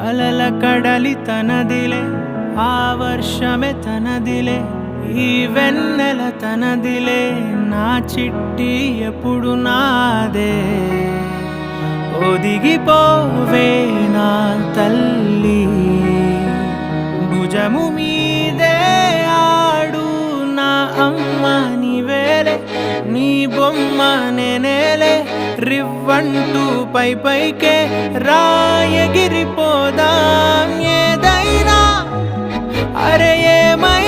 అలల కడలి తనదిలే, ఆ వర్షమే తనదిలే, ఈ వెన్నెల తనదిలే, నా చిట్టి ఎప్పుడు నాదే. ఒదిగిపోవే నా తల్లి, భుజము మీదే ఆడు నా అమ్మ నీవేలే, నీ బొమ్మ నేనేలే, రివ్వంటూ పై పైకే రాయగిరిపోదాం ఏదైనా, అరే ఏమై